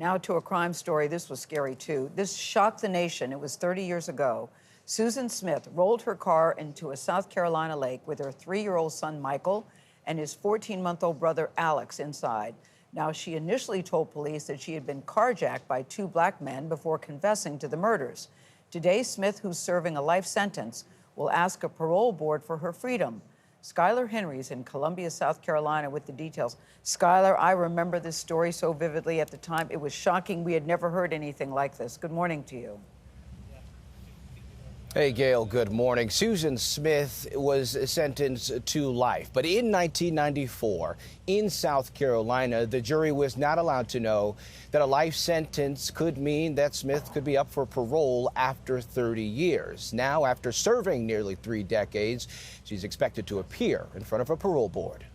Now to a crime story. This was scary, too. This shocked the nation. It was 30 years ago. Susan Smith rolled her car into a South Carolina lake with her 3-year-old son, Michael, and his 14-month-old brother, Alex, inside. Now, she initially told police that she had been carjacked by 2 black men before confessing to the murders. Today, Smith, who's serving a life sentence, will ask a parole board for her freedom. Skylar Henry's in Columbia, South Carolina with the details. Skylar, I remember this story so vividly at the time. It was shocking. We had never heard anything like this. Good morning to you. Hey, Gayle, good morning. Susan Smith was sentenced to life, but in 1994, in South Carolina, the jury was not allowed to know that a life sentence could mean that Smith could be up for parole after 30 years. Now, after serving nearly 3 decades, she's expected to appear in front of a parole board.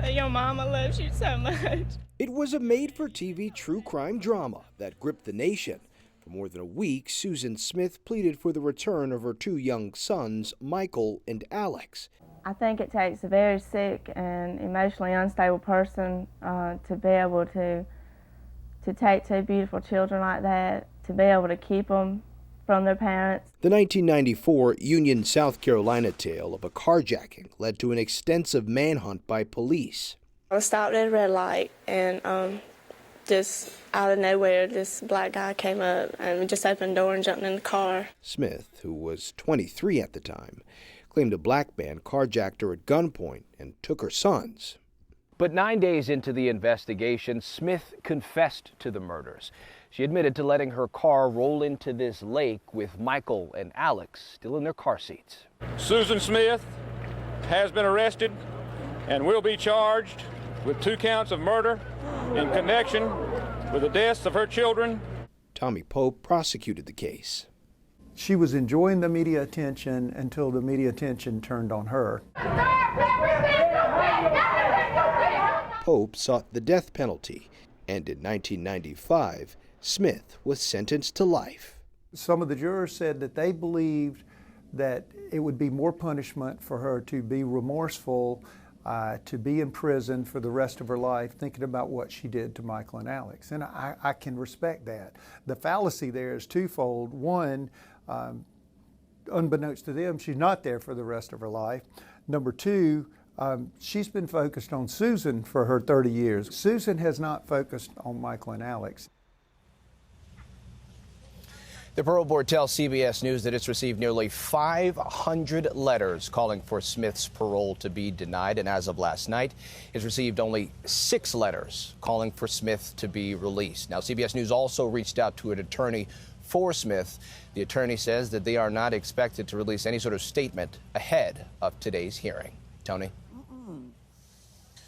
Your mama loves you so much. It was a made-for-TV true crime drama that gripped the nation. For more than a week, Susan Smith pleaded for the return of her 2 young sons, Michael and Alex. I think it takes a very sick and emotionally unstable person to be able to take 2 beautiful children like that, to be able to keep them from their parents. The 1994 Union, South Carolina tale of a carjacking led to an extensive manhunt by police. I stopped at a red light and just out of nowhere, this black guy came up and just opened the door and jumped in the car. Smith, who was 23 at the time, claimed a black man carjacked her at gunpoint and took her sons. But 9 days into the investigation, Smith confessed to the murders. She admitted to letting her car roll into this lake with Michael and Alex still in their car seats. Susan Smith has been arrested and will be charged with 2 counts of murder in connection with the deaths of her children. Tommy Pope prosecuted the case. She was enjoying the media attention until the media attention turned on her. Pope sought the death penalty, and in 1995, Smith was sentenced to life. Some of the jurors said that they believed that it would be more punishment for her to be remorseful, to be in prison for the rest of her life, thinking about what she did to Michael and Alex. And I can respect that. The fallacy there is twofold. One, unbeknownst to them, she's not there for the rest of her life. Number 2, she's been focused on Susan for her 30 years. Susan has not focused on Michael and Alex. The parole board tells CBS News that it's received nearly 500 letters calling for Smith's parole to be denied, and as of last night, it's received only 6 letters calling for Smith to be released. Now, CBS News also reached out to an attorney for Smith. The attorney says that they are not expected to release any sort of statement ahead of today's hearing. Tony?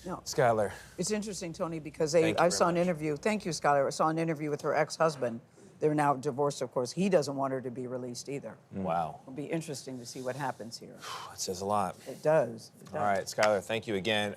No. Skylar. It's interesting, Tony, because I saw an interview. Thank you, Skylar. I saw an interview with her ex-husband. They're now divorced, of course. He doesn't want her to be released either. Wow. It'll be interesting to see what happens here. It says a lot. It does. It does. All right, Skylar, thank you again.